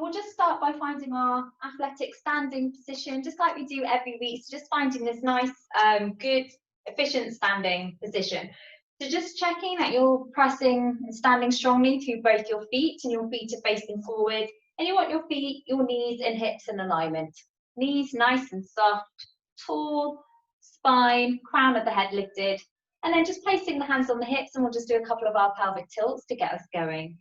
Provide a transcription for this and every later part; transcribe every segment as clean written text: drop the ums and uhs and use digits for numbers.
will just start by finding our athletic standing position, just like we do every week. So just finding this nice, good, efficient standing position. So just checking that you're pressing and standing strongly through both your feet, and your feet are facing forward. And you want your feet, your knees and hips in alignment. Knees nice and soft, tall, spine, crown of the head lifted. And then just placing the hands on the hips, and we'll just do a couple of our pelvic tilts to get us going.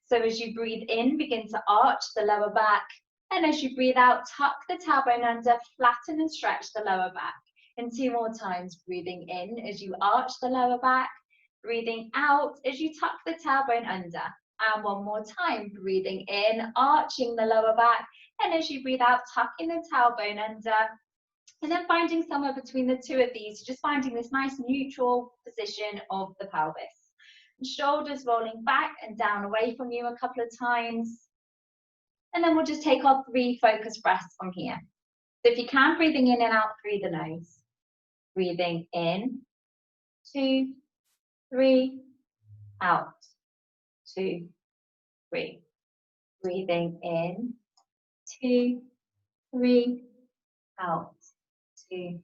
So as you breathe in, begin to arch the lower back. And as you breathe out, tuck the tailbone under, flatten and stretch the lower back. And 2 more times, breathing in as you arch the lower back, breathing out as you tuck the tailbone under. And 1 more time, breathing in, arching the lower back. And as you breathe out, tucking the tailbone under. And then finding somewhere between the 2 of these, just finding this nice neutral position of the pelvis. And shoulders rolling back and down away from you a couple of times. And then we'll just take our 3 focused breaths from here. So if you can, breathing in and out through the nose. Breathing in, 2, 3, out, 2, 3. Breathing in, 2, 3, out, 2,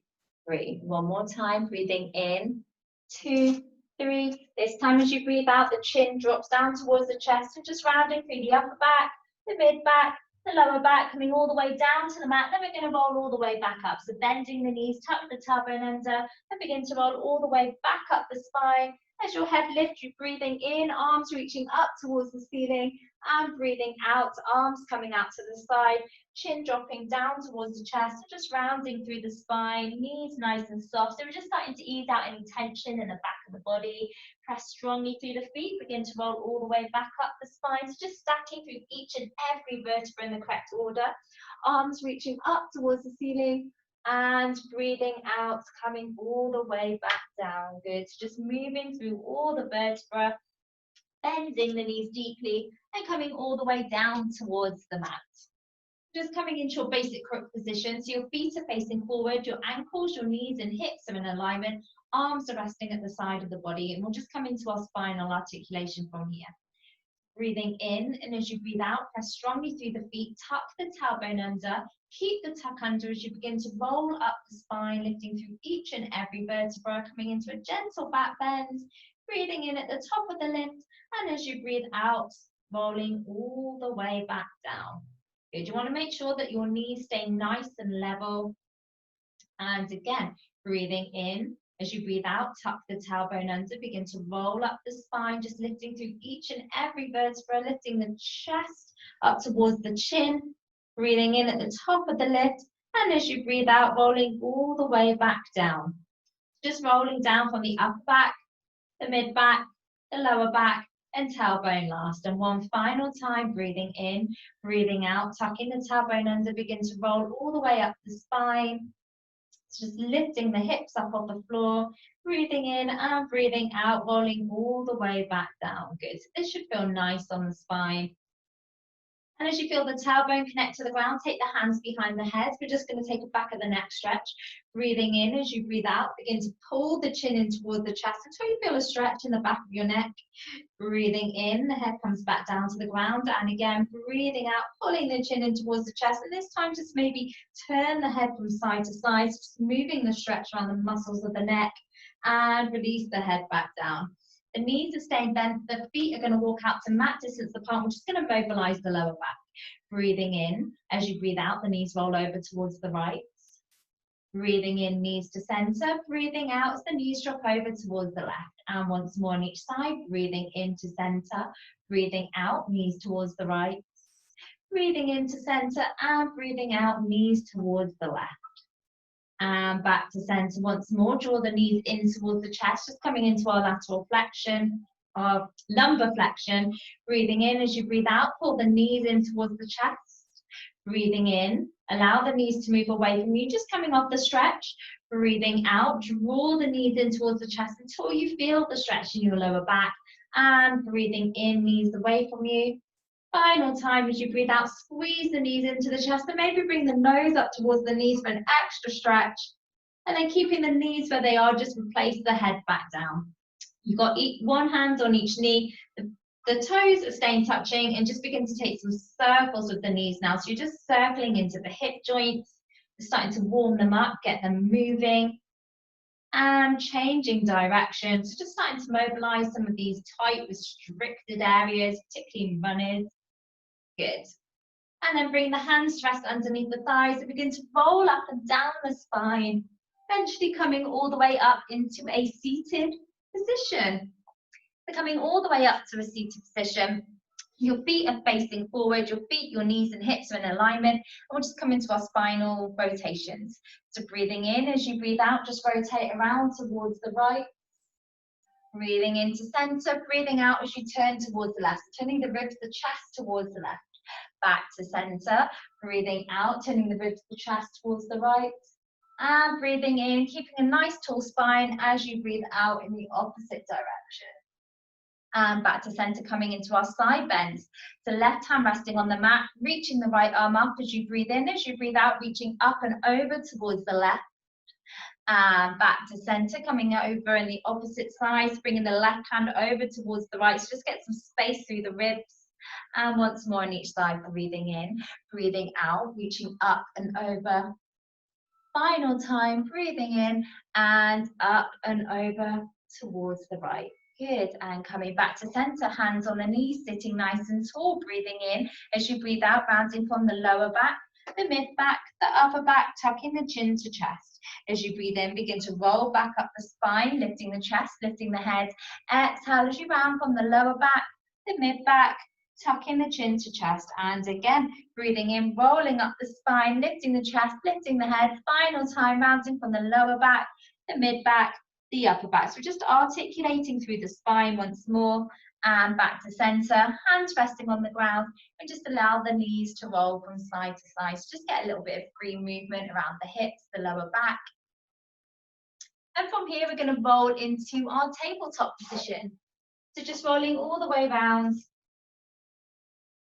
3. 1 more time, breathing in, 2, 3. This time as you breathe out, the chin drops down towards the chest, and just rounding through the upper back, the mid back, the lower back, coming all the way down to the mat. Then we're going to roll all the way back up. So bending the knees, tuck the tailbone under, and begin to roll all the way back up the spine. As your head lifts, you're breathing in, arms reaching up towards the ceiling, and breathing out, arms coming out to the side, chin dropping down towards the chest, and just rounding through the spine, knees nice and soft. So we're just starting to ease out any tension in the back of the body. Press strongly through the feet, begin to roll all the way back up the spine. So just stacking through each and every vertebra in the correct order. Arms reaching up towards the ceiling, and breathing out, coming all the way back down. Good. So just moving through all the vertebra, bending the knees deeply, and coming all the way down towards the mat. Just coming into your basic crook position. So your feet are facing forward, your ankles, your knees and hips are in alignment, arms are resting at the side of the body, and we'll just come into our spinal articulation from here. Breathing in, and as you breathe out, press strongly through the feet, tuck the tailbone under, keep the tuck under as you begin to roll up the spine, lifting through each and every vertebra, coming into a gentle back bend, breathing in at the top of the lift, and as you breathe out, rolling all the way back down. Good. You want to make sure that your knees stay nice and level. And again, breathing in. As you breathe out, tuck the tailbone under, begin to roll up the spine, just lifting through each and every vertebra, lifting the chest up towards the chin, breathing in at the top of the lift, and as you breathe out, rolling all the way back down. Just rolling down from the upper back, the mid back, the lower back, and tailbone last. And 1 final time, breathing in, breathing out, tucking the tailbone under, begin to roll all the way up the spine. Just lifting the hips up off the floor, breathing in and breathing out, rolling all the way back down. Good. This should feel nice on the spine. And as you feel the tailbone connect to the ground, take the hands behind the head. We're just going to take a back of the neck stretch. Breathing in as you breathe out, begin to pull the chin in towards the chest until you feel a stretch in the back of your neck. Breathing in, the head comes back down to the ground. And again, breathing out, pulling the chin in towards the chest. And this time, just maybe turn the head from side to side, just moving the stretch around the muscles of the neck. And release the head back down. The knees are staying bent, the feet are going to walk out to mat distance apart. We're just going to mobilize the lower back. Breathing in, as you breathe out, the knees roll over towards the right. Breathing in, knees to center. Breathing out as the knees drop over towards the left. And once more on each side, breathing in to center. Breathing out, knees towards the right. Breathing into center and breathing out, knees towards the left. And back to center once more. Draw the knees in towards the chest, just coming into our lateral flexion, our lumbar flexion. Breathing in as you breathe out, pull the knees in towards the chest. Breathing in, allow the knees to move away from you, just coming off the stretch. Breathing out, draw the knees in towards the chest until you feel the stretch in your lower back. And breathing in, knees away from you. Final time as you breathe out, squeeze the knees into the chest and maybe bring the nose up towards the knees for an extra stretch. And then keeping the knees where they are, just replace the head back down. You've got one hand on each knee. The The toes are staying touching, and just begin to take some circles with the knees now. So you're just circling into the hip joints, starting to warm them up, get them moving, and changing direction. So just starting to mobilize some of these tight, restricted areas, particularly in runners. Good. And then bring the hands to rest underneath the thighs and begin to roll up and down the spine, eventually coming all the way up into a seated position. So coming all the way up to a seated position, your feet are facing forward, your feet, your knees and hips are in alignment, and we'll just come into our spinal rotations. So breathing in, as you breathe out, just rotate around towards the right. Breathing into center, breathing out as you turn towards the left, turning the ribs, the chest towards the left. Back to center, breathing out, turning the ribs, the chest towards the right. And breathing in, keeping a nice tall spine as you breathe out in the opposite direction. And back to center, coming into our side bends. So left hand resting on the mat, reaching the right arm up as you breathe in. As you breathe out, reaching up and over towards the left. And back to center, coming over in the opposite side, bringing the left hand over towards the right. So just get some space through the ribs. And once more on each side, breathing in, breathing out, reaching up and over. Final time, breathing in and up and over towards the right. Good, and coming back to center, hands on the knees, sitting nice and tall, breathing in. As you breathe out, rounding from the lower back, the mid back, the upper back, tucking the chin to chest. As you breathe in, begin to roll back up the spine, lifting the chest, lifting the head. Exhale as you round from the lower back, the mid back, tucking the chin to chest. And again, breathing in, rolling up the spine, lifting the chest, lifting the head. Final time, rounding from the lower back, the mid back, the upper back. So just articulating through the spine once more. And back to center, hands resting on the ground, and just allow the knees to roll from side to side. So just get a little bit of free movement around the hips, the lower back. And from here, we're going to roll into our tabletop position. So just rolling all the way around,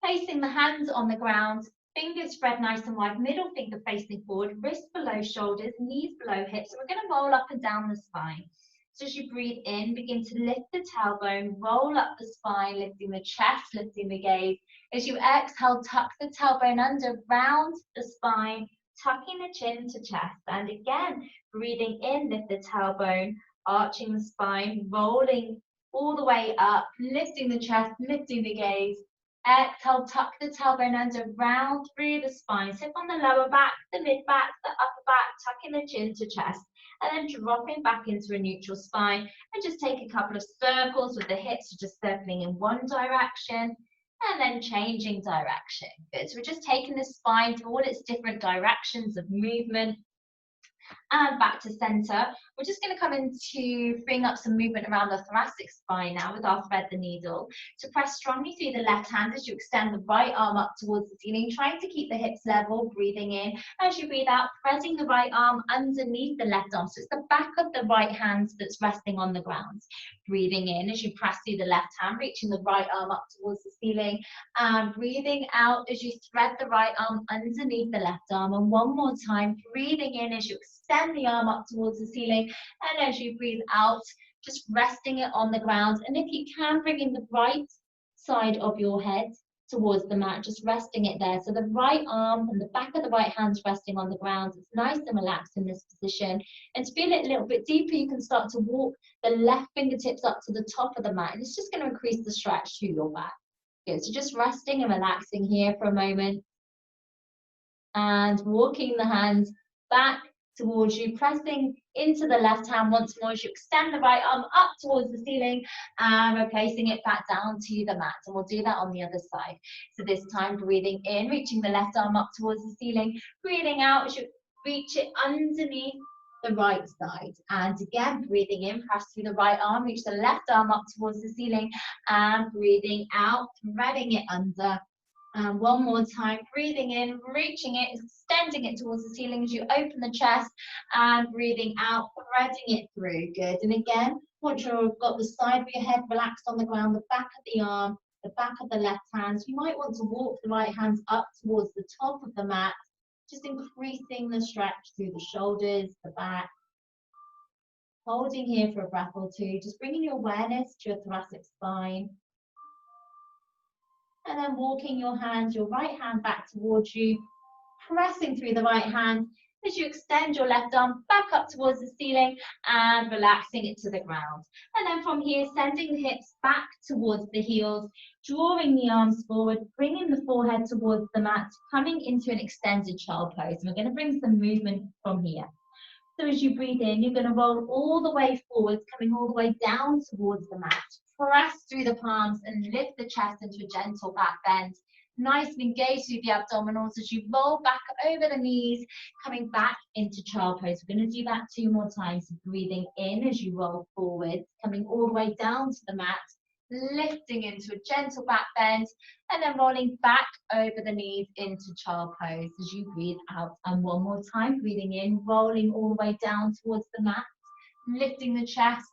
placing the hands on the ground, fingers spread nice and wide, middle finger facing forward, wrists below shoulders, knees below hips. So we're going to roll up and down the spine. So as you breathe in, begin to lift the tailbone, roll up the spine, lifting the chest, lifting the gaze. As you exhale, tuck the tailbone under, round the spine, tucking the chin to chest. And again, breathing in, lift the tailbone, arching the spine, rolling all the way up, lifting the chest, lifting the gaze. Exhale, tuck the tailbone under, round through the spine. Sit on the lower back, the mid back, the upper back, tucking the chin to chest. And then dropping back into a neutral spine. And just take a couple of circles with the hips, just circling in one direction. And then changing direction. Good. So we're just taking the spine through all its different directions of movement. And back to center. We're just going to come into freeing up some movement around the thoracic spine now with our thread the needle. So press strongly through the left hand as you extend the right arm up towards the ceiling, trying to keep the hips level, breathing in. As you breathe out, pressing the right arm underneath the left arm. So it's the back of the right hand that's resting on the ground. Breathing in as you press through the left hand, reaching the right arm up towards the ceiling. And breathing out as you thread the right arm underneath the left arm. And one more time, breathing in as you extend the arm up towards the ceiling, and as you breathe out, just resting it on the ground. And if you can, bring in the right side of your head towards the mat, just resting it there. So the right arm and the back of the right hand's resting on the ground. It's nice and relaxed in this position. And to feel it a little bit deeper, you can start to walk the left fingertips up to the top of the mat, and it's just going to increase the stretch through your back. Good, so just resting and relaxing here for a moment. And walking the hands back towards you, pressing into the left hand once more as you extend the right arm up towards the ceiling and replacing it back down to the mat. And we'll do that on the other side. So this time, breathing in, reaching the left arm up towards the ceiling, breathing out as you reach it underneath the right side. And again, breathing in, press through the right arm, reach the left arm up towards the ceiling, and breathing out, threading it under. And one more time, breathing in, reaching it, extending it towards the ceiling as you open the chest, and breathing out, threading it through. Good. And again, once you've got the side of your head relaxed on the ground, the back of the arm, the back of the left hand, you might want to walk the right hands up towards the top of the mat, just increasing the stretch through the shoulders, the back. Holding here for a breath or two, just bringing your awareness to your thoracic spine. And then walking your right hand back towards you, pressing through the right hand as you extend your left arm back up towards the ceiling and relaxing it to the ground. And then from here, sending the hips back towards the heels, drawing the arms forward, bringing the forehead towards the mat, coming into an extended child pose. And we're going to bring some movement from here. So as you breathe in, you're going to roll all the way forwards, coming all the way down towards the mat. Press through the palms and lift the chest into a gentle back bend. Nice and engaged through the abdominals as you roll back over the knees, coming back into child pose. We're going to do that 2 more times. Breathing in as you roll forwards, coming all the way down to the mat, lifting into a gentle back bend, and then rolling back over the knees into child pose as you breathe out. And one more time, breathing in, rolling all the way down towards the mat, lifting the chest,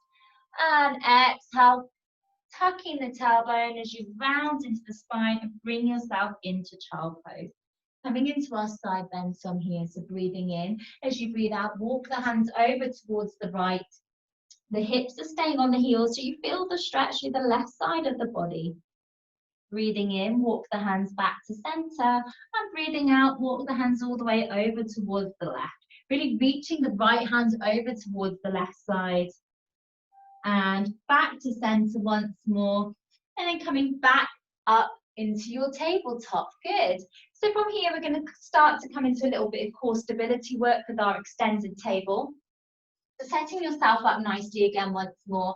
and exhale, tucking the tailbone as you round into the spine and bring yourself into child pose. Coming into our side bends from here, so breathing in. As you breathe out, walk the hands over towards the right. The hips are staying on the heels, so you feel the stretch through the left side of the body. Breathing in, walk the hands back to center, and breathing out, walk the hands all the way over towards the left. Really reaching the right hand over towards the left side. And back to center once more, and then coming back up into your tabletop. Good. So from here, we're going to start to come into a little bit of core stability work with our extended table. So setting yourself up nicely again once more.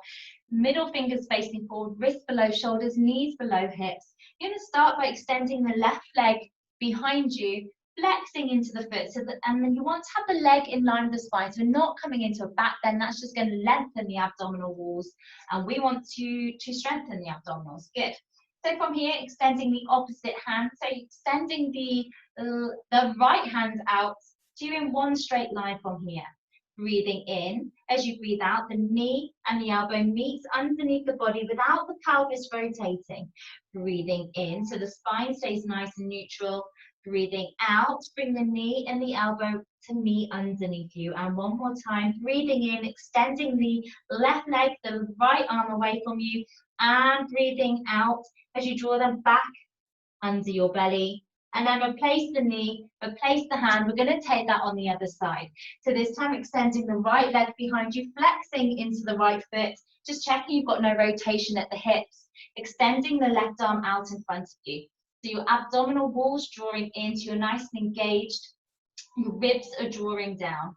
Middle fingers facing forward, wrists below shoulders, knees below hips. You're going to start by extending the left leg behind you, flexing into the foot, and then you want to have the leg in line with the spine, so we're not coming into a back bend. That's just going to lengthen the abdominal walls, and we want to strengthen the abdominals. Good. So from here, extending the opposite hand, so extending the right hand out, doing one straight line from here. Breathing in, as you breathe out, the knee and the elbow meets underneath the body without the pelvis rotating. Breathing in, so the spine stays nice and neutral. Breathing out, bring the knee and the elbow to meet underneath you. And one more time, breathing in, extending the left leg, the right arm away from you. And breathing out as you draw them back under your belly. And then replace the knee, replace the hand. We're going to take that on the other side. So this time, extending the right leg behind you, flexing into the right foot. Just checking you've got no rotation at the hips. Extending the left arm out in front of you. So your abdominal walls drawing in, so you're nice and engaged. Your ribs are drawing down.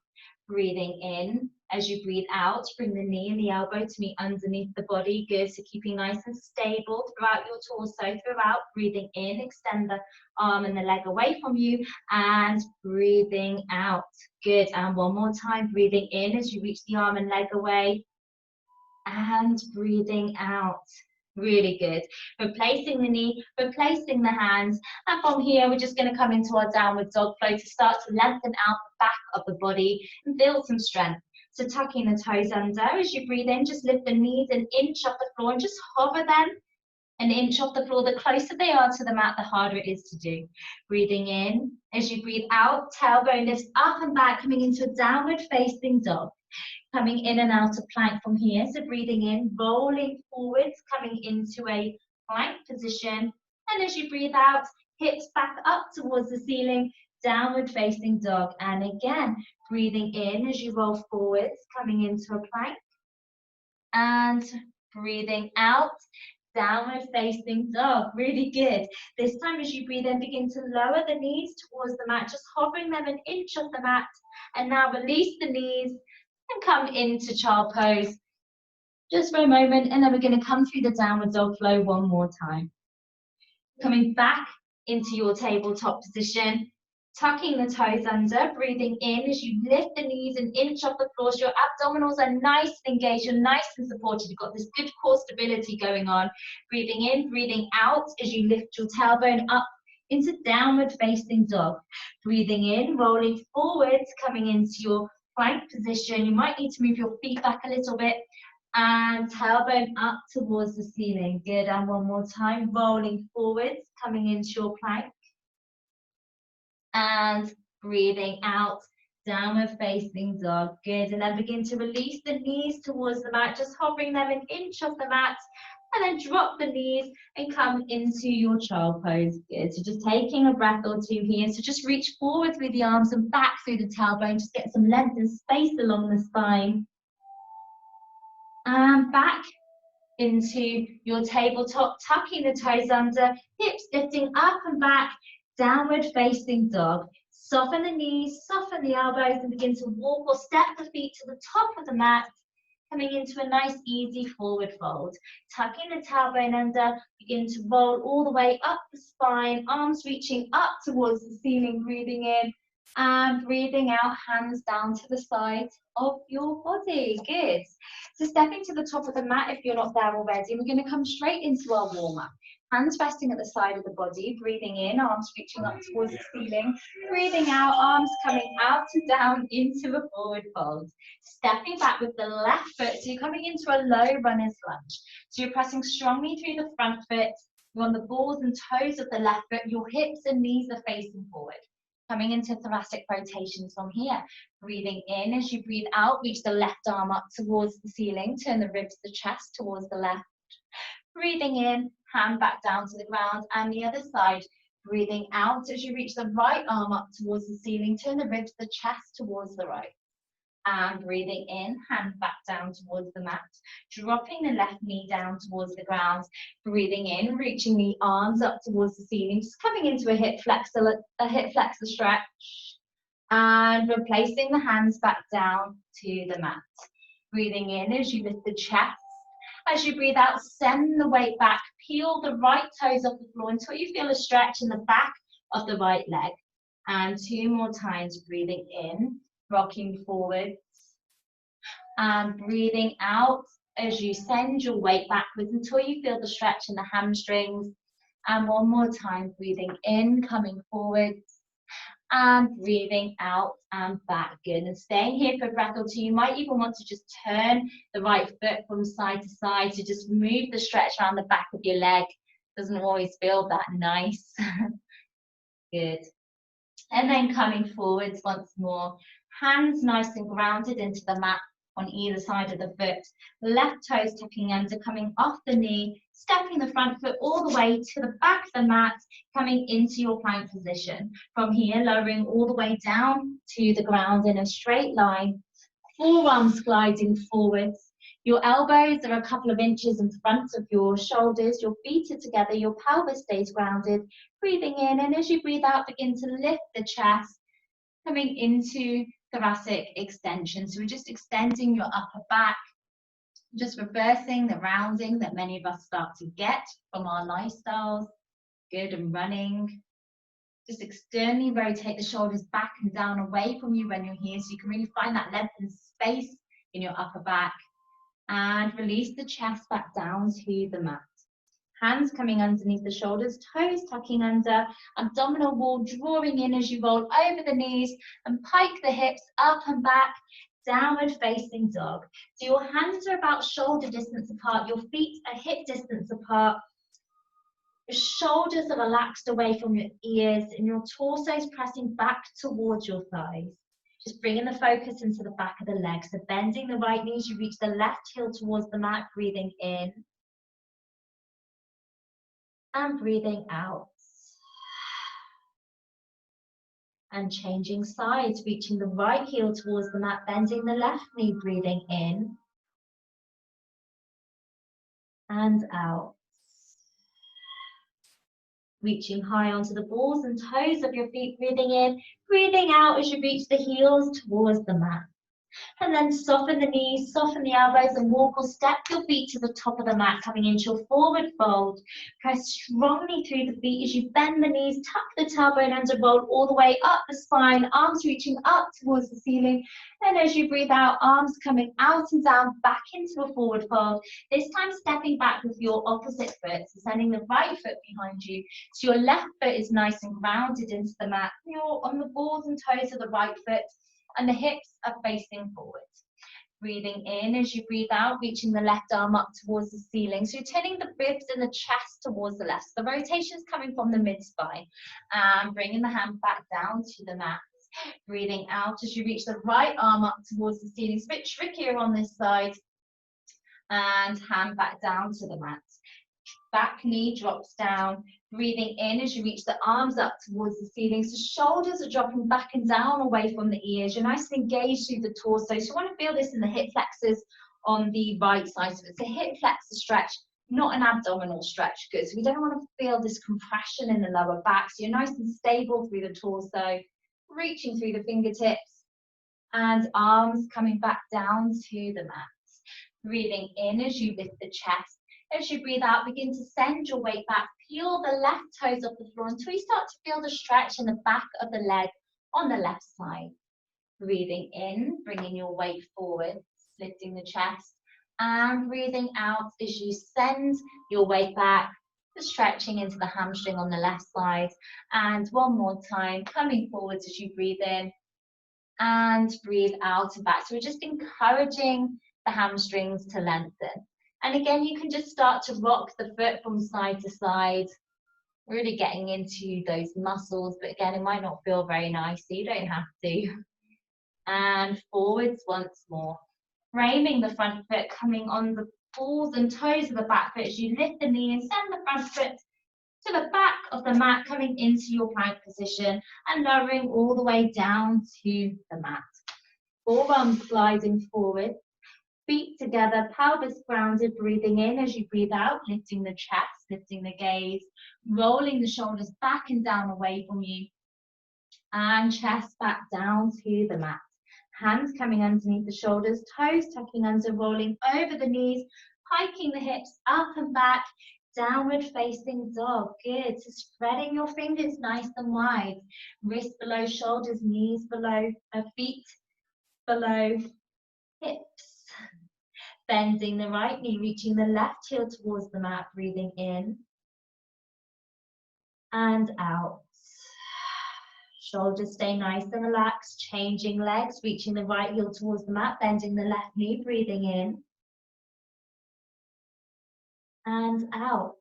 Breathing in. As you breathe out, bring the knee and the elbow to meet underneath the body. Good. So keeping nice and stable throughout your torso. Throughout, breathing in, extend the arm and the leg away from you, and breathing out. Good. And one more time, breathing in as you reach the arm and leg away, and breathing out. Really good. Replacing the knee, replacing the hands, and from here we're just going to come into our downward dog flow to start to lengthen out the back of the body and build some strength. So tucking the toes under, as you breathe in, just lift the knees an inch off the floor and just hover them an inch off the floor. The closer they are to the mat, the harder it is to do. Breathing in, as you breathe out, tailbone lifts up and back, coming into a downward facing dog. Coming in and out of plank from here. So breathing in, rolling forwards, coming into a plank position. And as you breathe out, hips back up towards the ceiling, downward facing dog. And again, breathing in as you roll forwards, coming into a plank. And breathing out, downward facing dog. Really good. This time as you breathe in, begin to lower the knees towards the mat, just hovering them an inch off the mat. And now release the knees and come into child pose just for a moment, and then we're going to come through the downward dog flow one more time. Coming back into your tabletop position, tucking the toes under, breathing in as you lift the knees an inch off the floor, so your abdominals are nice and engaged, you're nice and supported, you've got this good core stability going on. Breathing in, breathing out as you lift your tailbone up into downward facing dog. Breathing in, rolling forwards, coming into your plank position. You might need to move your feet back a little bit, and tailbone up towards the ceiling. Good. And one more time, rolling forwards, coming into your plank, and breathing out, downward facing dog. Good. And then begin to release the knees towards the mat, just hovering them an inch off the mat, And then drop the knees and come into your child pose. Good. So just taking a breath or two here. So just reach forward through the arms and back through the tailbone. Just get some length and space along the spine. And back into your tabletop, tucking the toes under, hips lifting up and back, downward facing dog. Soften the knees, soften the elbows, and begin to walk or step the feet to the top of the mat, coming into a nice easy forward fold. Tucking the tailbone under, begin to roll all the way up the spine, arms reaching up towards the ceiling, breathing in and breathing out, hands down to the side of your body. Good. So stepping to the top of the mat if you're not there already, we're going to come straight into our warm-up. Hands resting at the side of the body, breathing in, arms reaching up towards the ceiling, breathing out, arms coming out and down into a forward fold. Stepping back with the left foot, so you're coming into a low runner's lunge. So you're pressing strongly through the front foot, you're on the balls and toes of the left foot, your hips and knees are facing forward. Coming into thoracic rotations from here. Breathing in, as you breathe out, reach the left arm up towards the ceiling, turn the ribs, the chest towards the left. Breathing in, hand back down to the ground, and the other side. Breathing out as you reach the right arm up towards the ceiling, turn the ribs, the chest towards the right. And breathing in, hand back down towards the mat, dropping the left knee down towards the ground. Breathing in, reaching the arms up towards the ceiling, just coming into a hip flexor stretch. And replacing the hands back down to the mat. Breathing in as you lift the chest. As you breathe out, send the weight back, peel the right toes off the floor until you feel a stretch in the back of the right leg. And 2 more times, breathing in, rocking forwards. And breathing out as you send your weight backwards until you feel the stretch in the hamstrings. And 1 more time, breathing in, coming forwards. And breathing out and back. Good. And staying here for a breath or two. You might even want to just turn the right foot from side to side to just move the stretch around the back of your leg. Doesn't always feel that nice. Good. And then coming forwards once more. Hands nice and grounded into the mat on either side of the foot. Left toes tucking under, coming off the knee, stepping the front foot all the way to the back of the mat, coming into your plank position. From here, lowering all the way down to the ground in a straight line, forearms gliding forwards. Your elbows are a couple of inches in front of your shoulders, your feet are together, your pelvis stays grounded. Breathing in, and as you breathe out, begin to lift the chest, coming into thoracic extension. So we're just extending your upper back, just reversing the rounding that many of us start to get from our lifestyles. Good, and running. Just externally rotate the shoulders back and down away from you when you're here, so you can really find that length and space in your upper back. And release the chest back down to the mat. Hands coming underneath the shoulders, toes tucking under, abdominal wall drawing in as you roll over the knees and pike the hips up and back, downward facing dog. So your hands are about shoulder distance apart, your feet are hip distance apart. Your shoulders are relaxed away from your ears and your torso is pressing back towards your thighs. Just bringing the focus into the back of the legs. So bending the right knees, you reach the left heel towards the mat, breathing in. And breathing out. And changing sides, reaching the right heel towards the mat, bending the left knee, breathing in. And out. Reaching high onto the balls and toes of your feet, breathing in, breathing out as you reach the heels towards the mat. And then soften the knees, soften the elbows, and walk or step your feet to the top of the mat, coming into your forward fold. Press strongly through the feet as you bend the knees, tuck the tailbone under, roll all the way up the spine, arms reaching up towards the ceiling. And as you breathe out, arms coming out and down, back into a forward fold. This time stepping back with your opposite foot, so sending the right foot behind you. So your left foot is nice and grounded into the mat. You're on the balls and toes of the right foot, and the hips are facing forward. Breathing in as you breathe out, reaching the left arm up towards the ceiling. So you're turning the ribs and the chest towards the left. So the rotation is coming from the mid-spine. And bringing the hand back down to the mat. Breathing out as you reach the right arm up towards the ceiling. It's a bit trickier on this side. And hand back down to the mat. Back knee drops down. Breathing in as you reach the arms up towards the ceiling. So shoulders are dropping back and down away from the ears. You're nice and engaged through the torso. So you want to feel this in the hip flexors on the right side. So it's a hip flexor stretch, not an abdominal stretch. Good. So we don't want to feel this compression in the lower back. So you're nice and stable through the torso, reaching through the fingertips and arms coming back down to the mat. Breathing in as you lift the chest. As you breathe out, begin to send your weight back. Peel the left toes off the floor until you start to feel the stretch in the back of the leg on the left side. Breathing in, bringing your weight forward, lifting the chest. And breathing out as you send your weight back, stretching into the hamstring on the left side. And one more time, coming forwards as you breathe in and breathe out and back. So we're just encouraging the hamstrings to lengthen. And again, you can just start to rock the foot from side to side, really getting into those muscles. But again, it might not feel very nice, so you don't have to. And forwards once more. Framing the front foot, coming on the balls and toes of the back foot as you lift the knee and send the front foot to the back of the mat, coming into your plank position and lowering all the way down to the mat. Forearms sliding forward. Feet together, pelvis grounded, breathing in as you breathe out, lifting the chest, lifting the gaze, rolling the shoulders back and down away from you, and chest back down to the mat. Hands coming underneath the shoulders, toes tucking under, rolling over the knees, hiking the hips up and back, downward facing dog. Good. So spreading your fingers nice and wide, wrists below shoulders, knees below, feet below hips. Bending the right knee, reaching the left heel towards the mat, breathing in and out. Shoulders stay nice and relaxed, changing legs, reaching the right heel towards the mat, bending the left knee, breathing in and out.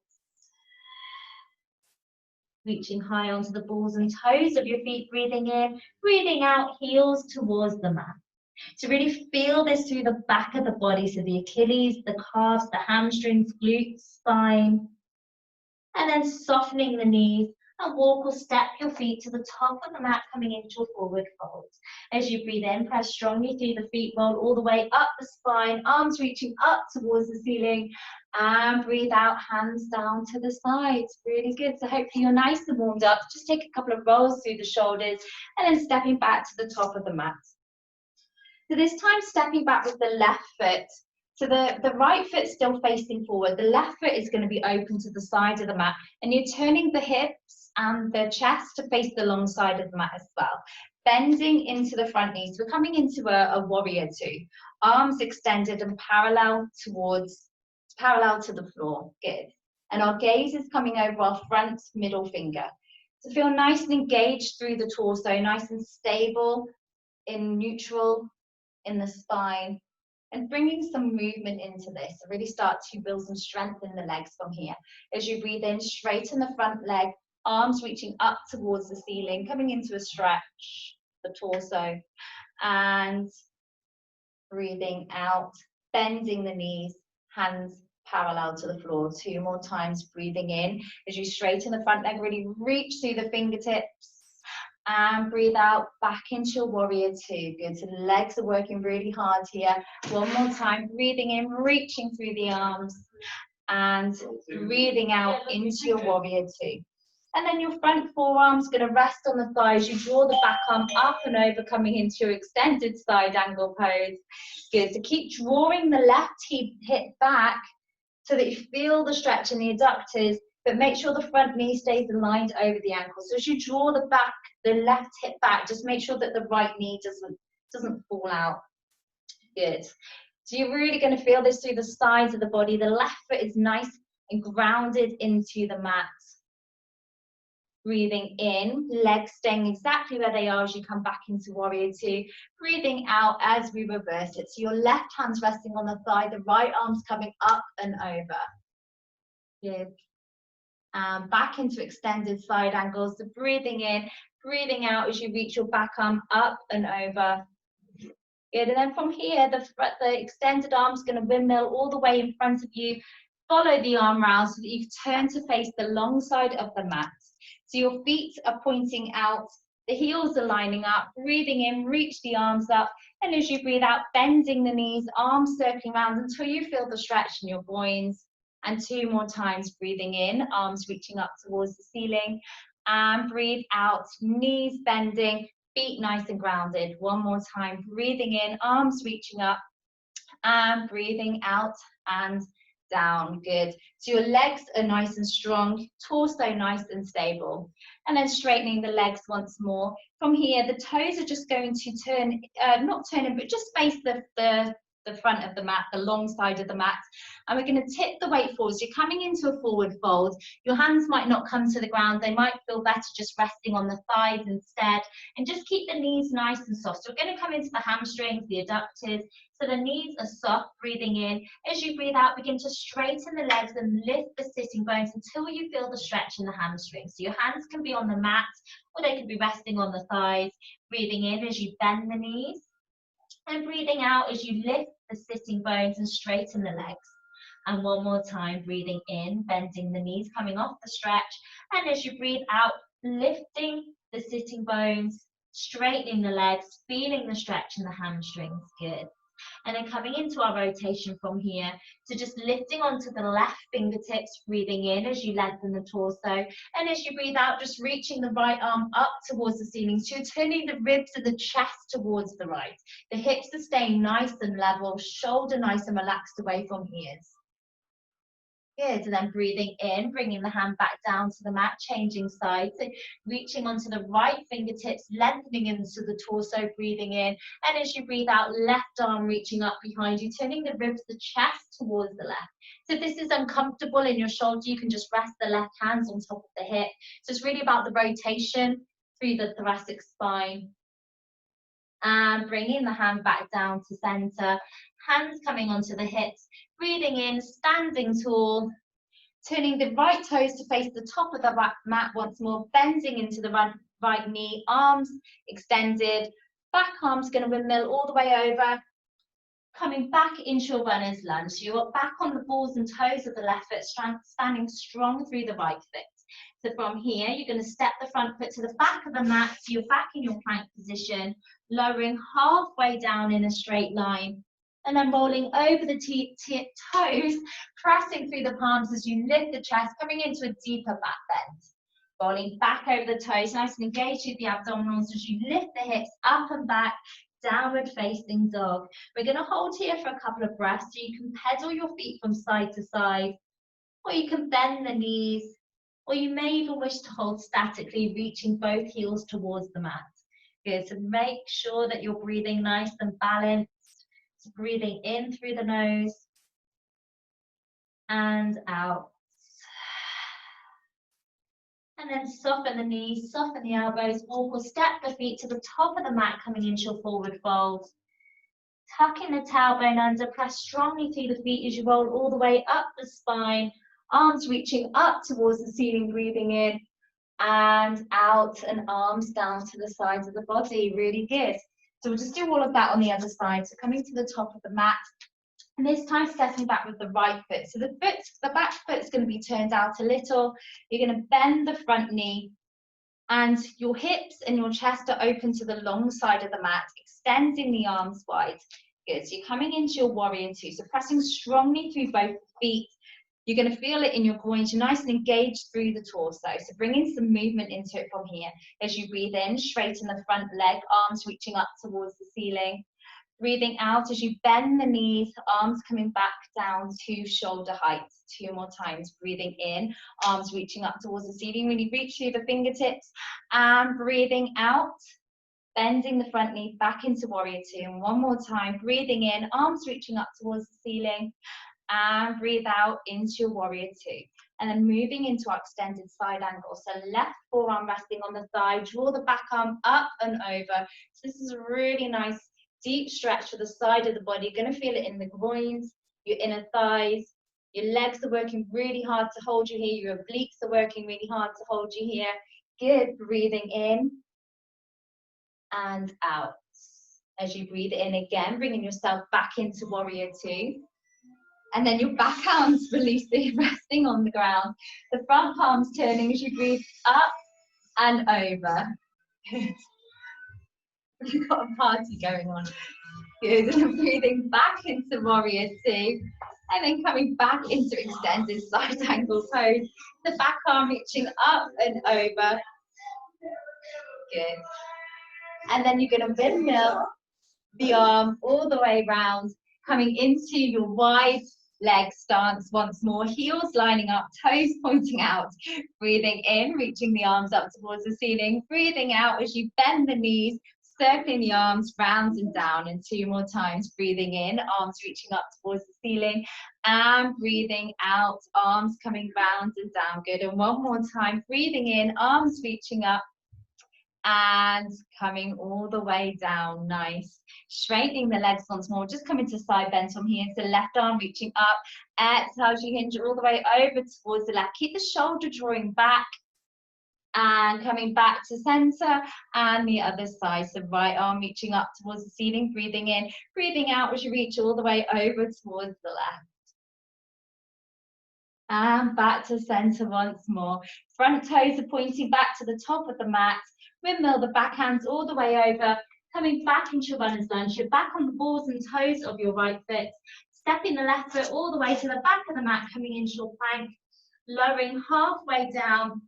Reaching high onto the balls and toes of your feet, breathing in, breathing out, heels towards the mat. To really feel this through the back of the body, so the Achilles, the calves, the hamstrings, glutes, spine, and then softening the knees and walk or step your feet to the top of the mat, coming into a forward fold. As you breathe in, press strongly through the feet, roll all the way up the spine, arms reaching up towards the ceiling, and breathe out, hands down to the sides. Really good. So hopefully you're nice and warmed up. Just take a couple of rolls through the shoulders and then stepping back to the top of the mat. So this time stepping back with the left foot. So the right foot still facing forward. The left foot is going to be open to the side of the mat. And you're turning the hips and the chest to face the long side of the mat as well. Bending into the front knees. We're coming into a warrior two. Arms extended and parallel to the floor. Good. And our gaze is coming over our front middle finger. So feel nice and engaged through the torso, nice and stable, in neutral, in the spine, and bringing some movement into this. So really start to build some strength in the legs from here. As you breathe in, straighten the front leg, arms reaching up towards the ceiling, coming into a stretch, the torso, and breathing out, bending the knees, hands parallel to the floor. 2 more times, breathing in. As you straighten the front leg, really reach through the fingertips, and breathe out back into your warrior two. Good. So the legs are working really hard here. 1 more time, breathing in, reaching through the arms, and breathing out into your warrior two. And then your front forearm's going to rest on the thighs. You draw the back arm up and over, coming into your extended side angle pose. Good. So keep drawing the left hip back so that you feel the stretch in the adductors, but make sure the front knee stays aligned over the ankle. So as you draw the left hip back, just make sure that the right knee doesn't fall out. Good. So you're really going to feel this through the sides of the body. The left foot is nice and grounded into the mat. Breathing in, legs staying exactly where they are as you come back into warrior two. Breathing out as we reverse it. So your left hand's resting on the thigh, the right arm's coming up and over. Good. Back into extended side angles. So breathing in, breathing out as you reach your back arm up and over. Good. And then from here, the extended arm's going to windmill all the way in front of you, follow the arm round so that you turn to face the long side of the mat. So your feet are pointing out, the heels are lining up, breathing in, reach the arms up, and as you breathe out, bending the knees, arms circling around until you feel the stretch in your groins. And 2 more times, breathing in, arms reaching up towards the ceiling, and breathe out, knees bending, feet nice and grounded. 1 more time, breathing in, arms reaching up, and breathing out and down. Good. So your legs are nice and strong, torso nice and stable. And then straightening the legs once more. From here, the toes are just going to turn, not turning, but just face the front of the mat, the long side of the mat. And we're going to tip the weight forward. So you're coming into a forward fold. Your hands might not come to the ground. They might feel better just resting on the thighs instead. And just keep the knees nice and soft. So we're going to come into the hamstrings, the adductors. So the knees are soft, breathing in. As you breathe out, begin to straighten the legs and lift the sitting bones until you feel the stretch in the hamstrings. So your hands can be on the mat or they can be resting on the thighs. Breathing in as you bend the knees. And breathing out as you lift the sitting bones and straighten the legs. And 1 more time, breathing in, bending the knees, coming off the stretch. And as you breathe out, lifting the sitting bones, straightening the legs, feeling the stretch in the hamstrings. Good. And then coming into our rotation from here, so just lifting onto the left fingertips, breathing in as you lengthen the torso, and as you breathe out, just reaching the right arm up towards the ceiling. So you're turning the ribs of the chest towards the right. The hips are staying nice and level, shoulder nice and relaxed away from ears. Good, and then breathing in, bringing the hand back down to the mat, changing sides, so reaching onto the right fingertips, lengthening into the torso, breathing in, and as you breathe out, left arm reaching up behind you, turning the ribs, the chest towards the left. So if this is uncomfortable in your shoulder, you can just rest the left hands on top of the hip. So it's really about the rotation through the thoracic spine. And bringing the hand back down to center, hands coming onto the hips, breathing in, standing tall, turning the right toes to face the top of the mat once more, bending into the right knee, arms extended, back arm's going to windmill all the way over, coming back into a runner's lunge. So you're back on the balls and toes of the left foot, standing strong through the right foot. So from here, you're going to step the front foot to the back of the mat, so you're back in your plank position, lowering halfway down in a straight line, and then rolling over the toes, pressing through the palms as you lift the chest, coming into a deeper back bend. Rolling back over the toes, nice and engaged with the abdominals as you lift the hips up and back, downward facing dog. We're going to hold here for a couple of breaths, so you can pedal your feet from side to side, or you can bend the knees, or you may even wish to hold statically, reaching both heels towards the mat. Good, so make sure that you're breathing nice and balanced. So breathing in through the nose and out. And then soften the knees, soften the elbows, walk or step the feet to the top of the mat, coming into your forward fold. Tucking the tailbone under, press strongly through the feet as you roll all the way up the spine, arms reaching up towards the ceiling, breathing in and out, and arms down to the sides of the body. Really good. So we'll just do all of that on the other side. So coming to the top of the mat, and this time stepping back with the right foot. So the back foot's going to be turned out a little. You're going to bend the front knee, and your hips and your chest are open to the long side of the mat, extending the arms wide. Good. So you're coming into your warrior two. So pressing strongly through both feet. You're going to feel it in your groins. You're nice and engaged through the torso. So bringing some movement into it from here. As you breathe in, straighten the front leg, arms reaching up towards the ceiling. Breathing out as you bend the knees, arms coming back down to shoulder height. 2 more times. Breathing in, arms reaching up towards the ceiling. Really reach through the fingertips. And breathing out, bending the front knee back into warrior two. And 1 more time. Breathing in, arms reaching up towards the ceiling. And breathe out into your warrior two. And then moving into our extended side angle. So left forearm resting on the thigh, draw the back arm up and over. So this is a really nice deep stretch for the side of the body. You're going to feel it in the groins, your inner thighs. Your legs are working really hard to hold you here. Your obliques are working really hard to hold you here. Good. Breathing in and out. As you breathe in again, bringing yourself back into warrior two. And then your back arms releasing, resting on the ground. The front palms turning as you breathe up and over. Good. We've got a party going on. Good. And then breathing back into warrior two. And then coming back into extended side angle pose. The back arm reaching up and over. Good. And then you're going to windmill the arm all the way round, coming into your wide leg stance once more. Heels lining up, toes pointing out. Breathing in, reaching the arms up towards the ceiling. Breathing out as you bend the knees, circling the arms round and down. And 2 more times. Breathing in, arms reaching up towards the ceiling. And breathing out, arms coming round and down. Good. And 1 more time. Breathing in, arms reaching up. And coming all the way down. Nice. Straightening the legs once more. Just coming to side bend from here. So left arm reaching up. Exhale as you hinge all the way over towards the left. Keep the shoulder drawing back. And coming back to center. And the other side. So right arm reaching up towards the ceiling. Breathing in. Breathing out as you reach all the way over towards the left. And back to center once more. Front toes are pointing back to the top of the mat. Windmill the back hands all the way over, coming back into your runner's lunge. You're back on the balls and toes of your right foot, stepping the left foot all the way to the back of the mat, coming into your plank, lowering halfway down,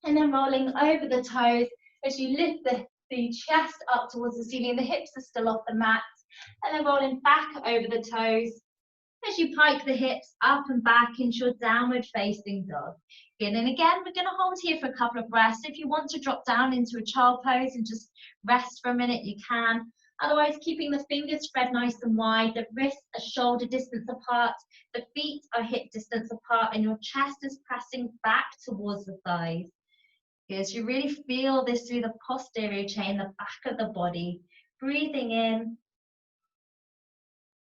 and then rolling over the toes as you lift the chest up towards the ceiling. The hips are still off the mat, and then rolling back over the toes as you pike the hips up and back into your downward facing dog. Good, and again, we're going to hold here for a couple of breaths. If you want to drop down into a child pose and just rest for a minute, you can. Otherwise, keeping the fingers spread nice and wide, the wrists are shoulder distance apart, the feet are hip distance apart, and your chest is pressing back towards the thighs. Good, so you really feel this through the posterior chain, the back of the body. Breathing in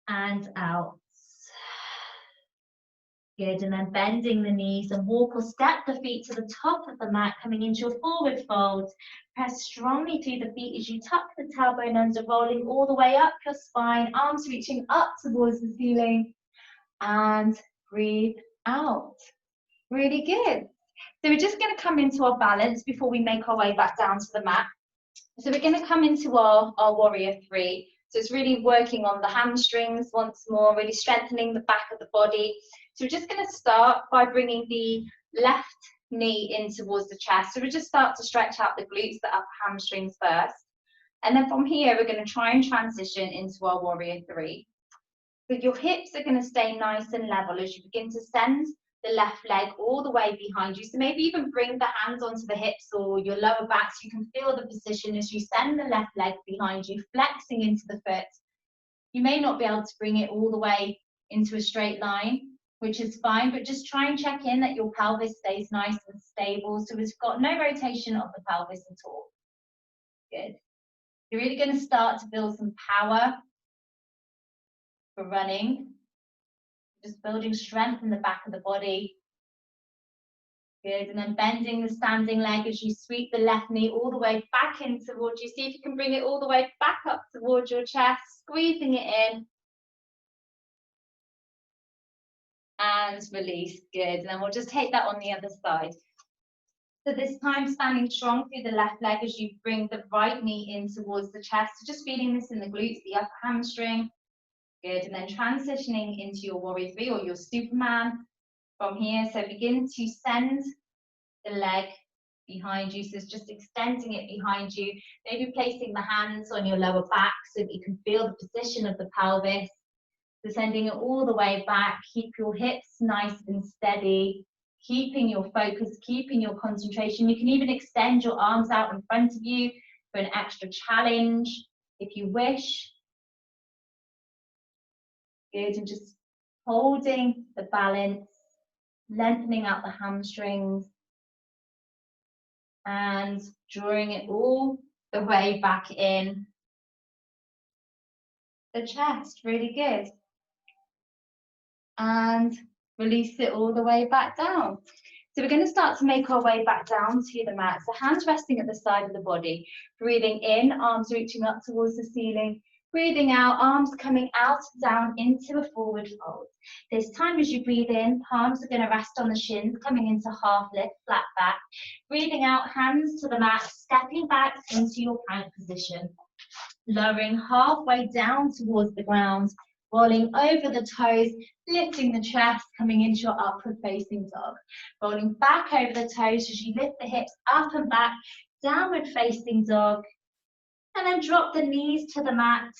and out. Good, and then bending the knees and walk or step the feet to the top of the mat, coming into your forward fold. Press strongly through the feet as you tuck the tailbone under, rolling all the way up your spine, arms reaching up towards the ceiling, and breathe out. Really good. So we're just going to come into our balance before we make our way back down to the mat. So we're going to come into our warrior three. So it's really working on the hamstrings once more, really strengthening the back of the body. So we're just going to start by bringing the left knee in towards the chest. So we'll just start to stretch out the glutes, the upper hamstrings first. And then from here, we're going to try and transition into our warrior three. So your hips are going to stay nice and level as you begin to send the left leg all the way behind you. So maybe even bring the hands onto the hips or your lower back so you can feel the position as you send the left leg behind you, flexing into the foot. You may not be able to bring it all the way into a straight line, which is fine, but just try and check in that your pelvis stays nice and stable. So we've got no rotation of the pelvis at all. Good. You're really going to start to build some power for running. Just building strength in the back of the body. Good, and then bending the standing leg as you sweep the left knee all the way back in towards you. See if you can bring it all the way back up towards your chest, squeezing it in. And release, good. And then we'll just take that on the other side. So this time standing strong through the left leg as you bring the right knee in towards the chest. So just feeling this in the glutes, the upper hamstring. Good, and then transitioning into your warrior three or your Superman from here. So begin to send the leg behind you. So it's just extending it behind you. Maybe placing the hands on your lower back so that you can feel the position of the pelvis. So sending it all the way back. Keep your hips nice and steady. Keeping your focus, keeping your concentration. You can even extend your arms out in front of you for an extra challenge if you wish. Good, and just holding the balance, lengthening out the hamstrings, and drawing it all the way back in the chest. Really good. And release it all the way back down. So we're going to start to make our way back down to the mat. So hands resting at the side of the body. Breathing in, arms reaching up towards the ceiling. Breathing out, arms coming out and down into a forward fold. This time as you breathe in, palms are going to rest on the shins, coming into half lift, flat back. Breathing out, hands to the mat, stepping back into your plank position. Lowering halfway down towards the ground, rolling over the toes, lifting the chest, coming into your upward facing dog. Rolling back over the toes as you lift the hips up and back, downward facing dog. And then drop the knees to the mat,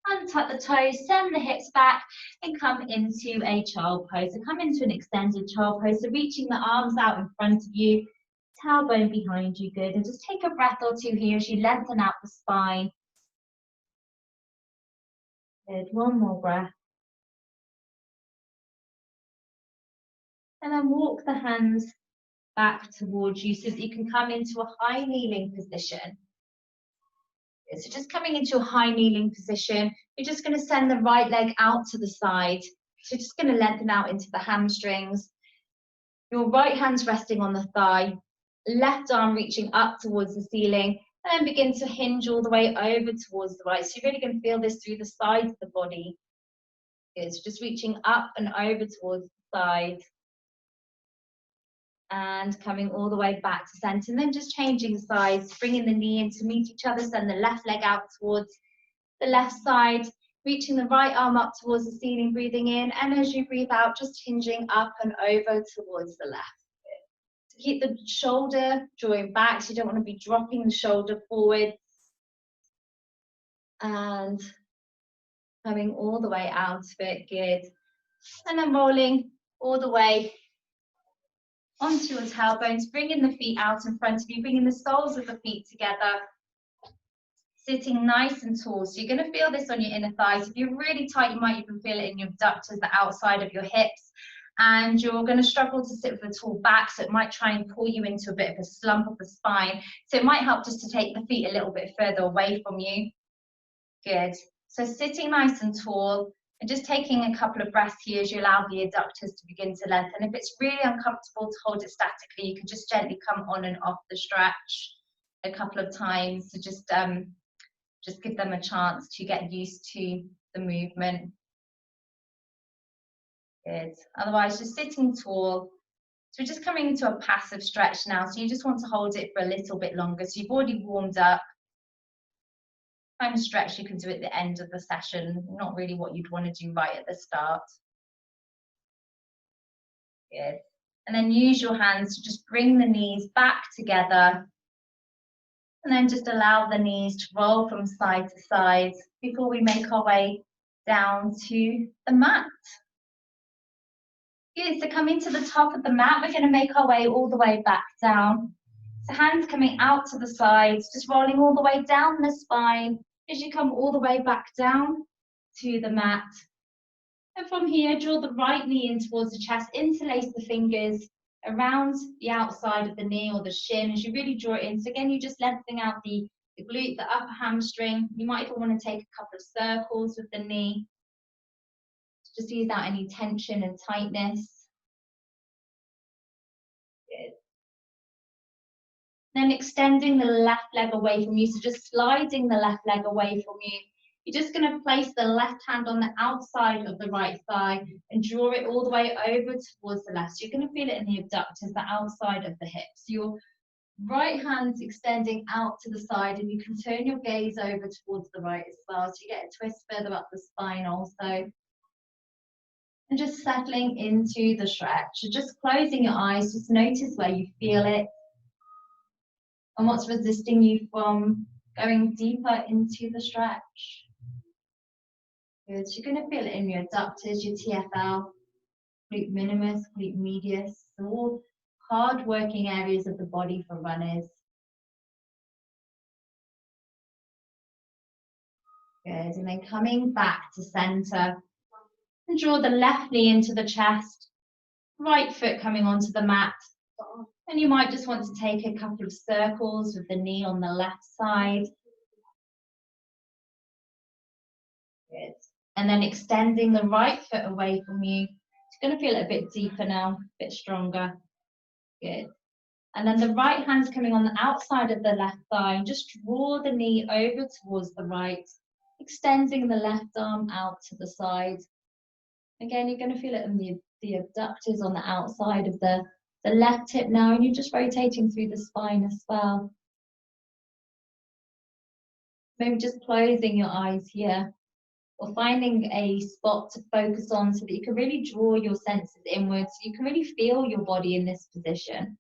untuck the toes, send the hips back, and come into a child pose. So come into an extended child pose. So reaching the arms out in front of you, tailbone behind you, good. And just take a breath or two here as you lengthen out the spine. Good, one more breath. And then walk the hands back towards you so that you can come into a high kneeling position. So just coming into a high kneeling position, you're just going to send the right leg out to the side. So you're just going to lengthen out into the hamstrings. Your right hand's resting on the thigh, left arm reaching up towards the ceiling, and then begin to hinge all the way over towards the right. So you're really going to feel this through the sides of the body. Good, so just reaching up and over towards the side. And coming all the way back to center, and then just changing sides, bringing the knee in to meet each other, send the left leg out towards the left side, reaching the right arm up towards the ceiling, breathing in, and as you breathe out, just hinging up and over towards the left. Keep the shoulder drawing back, so you don't want to be dropping the shoulder forward. And coming all the way out of it, good. And then rolling all the way onto your tailbones, bringing the feet out in front of you, bringing the soles of the feet together, sitting nice and tall. So you're going to feel this on your inner thighs. If you're really tight, you might even feel it in your abductors, the outside of your hips. And you're going to struggle to sit with a tall back, so it might try and pull you into a bit of a slump of the spine. So it might help just to take the feet a little bit further away from you. Good. So sitting nice and tall, and just taking a couple of breaths here as you allow the adductors to begin to lengthen. If it's really uncomfortable to hold it statically, you can just gently come on and off the stretch a couple of times to just give them a chance to get used to the movement. Good. Otherwise, just sitting tall. So we're just coming into a passive stretch now. So you just want to hold it for a little bit longer. So you've already warmed up. Kind of stretch you can do at the end of the session, not really what you'd want to do right at the start. Good. And then use your hands to just bring the knees back together, and then just allow the knees to roll from side to side before we make our way down to the mat. Good, so coming to the top of the mat, we're going to make our way all the way back down. So hands coming out to the sides, just rolling all the way down the spine as you come all the way back down to the mat. And from here, draw the right knee in towards the chest, interlace the fingers around the outside of the knee or the shin as you really draw it in. So again, you're just lengthening out the glute, the upper hamstring. You might even want to take a couple of circles with the knee. Just ease out any tension and tightness. Good. Then extending the left leg away from you, so just sliding the left leg away from you. You're just going to place the left hand on the outside of the right thigh and draw it all the way over towards the left. So you're going to feel it in the abductors, the outside of the hips. Your right hand's extending out to the side, and you can turn your gaze over towards the right as well. So you get a twist further up the spine also. And just settling into the stretch. So just closing your eyes, just notice where you feel it and what's resisting you from going deeper into the stretch. Good. So you're going to feel it in your adductors, your TFL, glute minimus, glute medius, all hard working areas of the body for runners. Good. And then coming back to center. And draw the left knee into the chest, right foot coming onto the mat. And you might just want to take a couple of circles with the knee on the left side. Good. And then extending the right foot away from you. It's going to feel it a bit deeper now, a bit stronger. Good. And then the right hand's coming on the outside of the left thigh. And just draw the knee over towards the right. Extending the left arm out to the side. Again, you're going to feel it in the abductors on the outside of the left hip now, and you're just rotating through the spine as well. Maybe just closing your eyes here, or finding a spot to focus on so that you can really draw your senses inwards. So you can really feel your body in this position.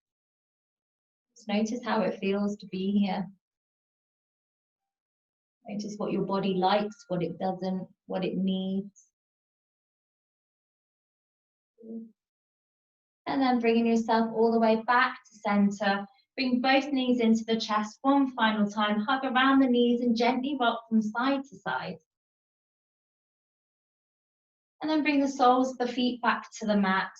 Just notice how it feels to be here. Notice what your body likes, what it doesn't, what it needs. And then bringing yourself all the way back to center. Bring both knees into the chest one final time. Hug around the knees and gently rock from side to side. And then bring the soles of the feet back to the mat.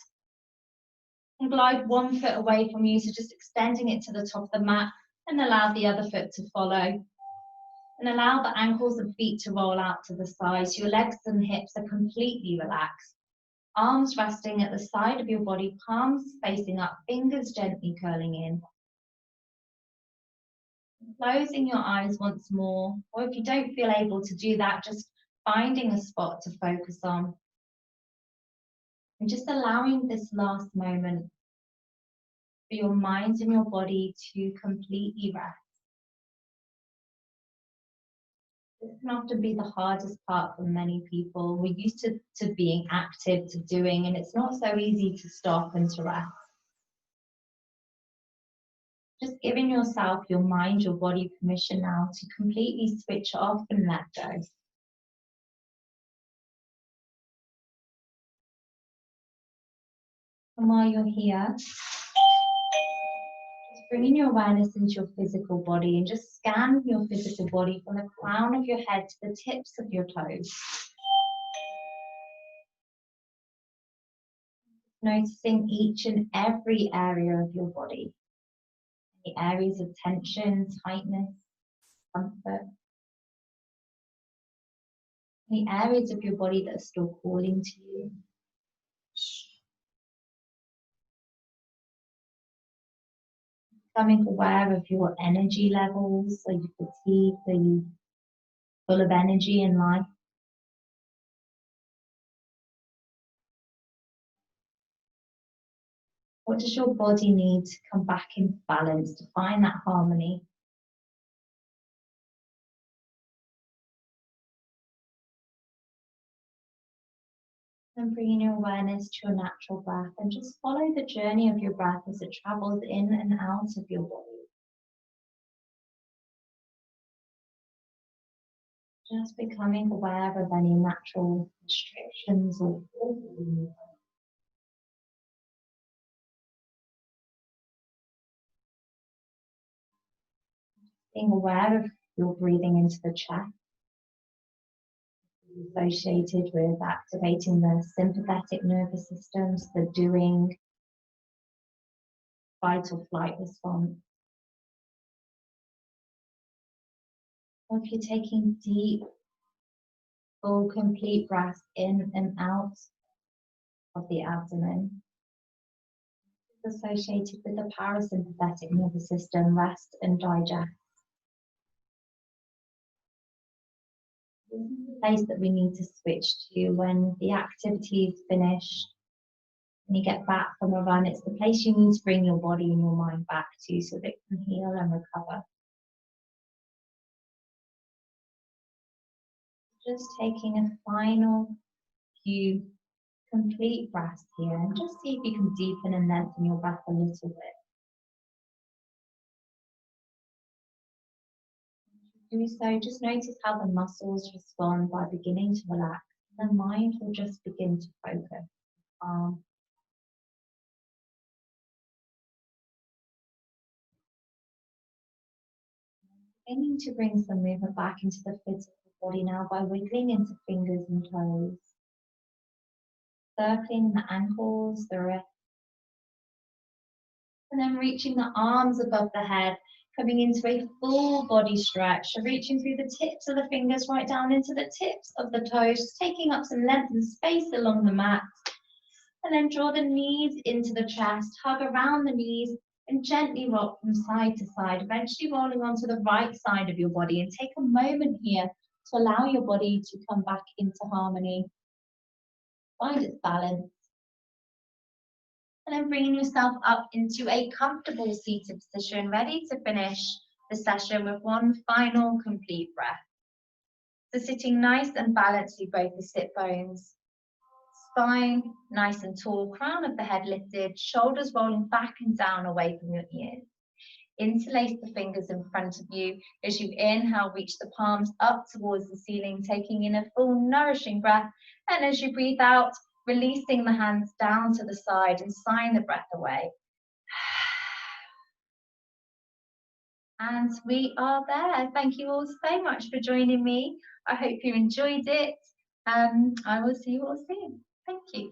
And glide one foot away from you, so just extending it to the top of the mat, and allow the other foot to follow. And allow the ankles and feet to roll out to the sides. Your legs and hips are completely relaxed. Arms resting at the side of your body, palms facing up, fingers gently curling in. Closing your eyes once more, or if you don't feel able to do that, just finding a spot to focus on. And just allowing this last moment for your mind and your body to completely rest. This can often be the hardest part for many people. We're used to being active, to doing, and it's not so easy to stop and to rest. Just giving yourself, your mind, your body permission now to completely switch off and let go. And while you're here, bringing your awareness into your physical body and just scan your physical body from the crown of your head to the tips of your toes. Noticing each and every area of your body. The areas of tension, tightness, comfort. The areas of your body that are still calling to you. Becoming aware of your energy levels. Are you fatigued? Are you full of energy and life? What does your body need to come back into balance, to find that harmony? And bringing your awareness to your natural breath, and just follow the journey of your breath as it travels in and out of your body. Just becoming aware of any natural restrictions or being aware of your breathing into the chest, associated with activating the sympathetic nervous systems, the doing, fight or flight response. Or if you're taking deep, full, complete breaths in and out of the abdomen, it's associated with the parasympathetic nervous system, rest and digest. This is the place that we need to switch to when the activity is finished. When you get back from a run, it's the place you need to bring your body and your mind back to so that it can heal and recover. Just taking a final few complete breaths here, and just see if you can deepen and lengthen your breath a little bit. Do so, just notice how the muscles respond by beginning to relax. The mind will just begin to focus. Beginning to bring some movement back into the physical body now by wiggling into fingers and toes. Circling the ankles, the wrists. And then reaching the arms above the head, coming into a full body stretch. So reaching through the tips of the fingers right down into the tips of the toes, just taking up some length and space along the mat. And then draw the knees into the chest, hug around the knees, and gently rock from side to side, eventually rolling onto the right side of your body. And take a moment here to allow your body to come back into harmony. Find its balance. And then bringing yourself up into a comfortable seated position, ready to finish the session with one final complete breath. So sitting nice and balanced with both the sit bones, spine nice and tall, crown of the head lifted, shoulders rolling back and down away from your ears. Interlace the fingers in front of you. As you inhale, reach the palms up towards the ceiling, taking in a full nourishing breath. And as you breathe out, releasing the hands down to the side and sighing the breath away. And we are there. Thank you all so much for joining me. I hope you enjoyed it. I will see you all soon. Thank you.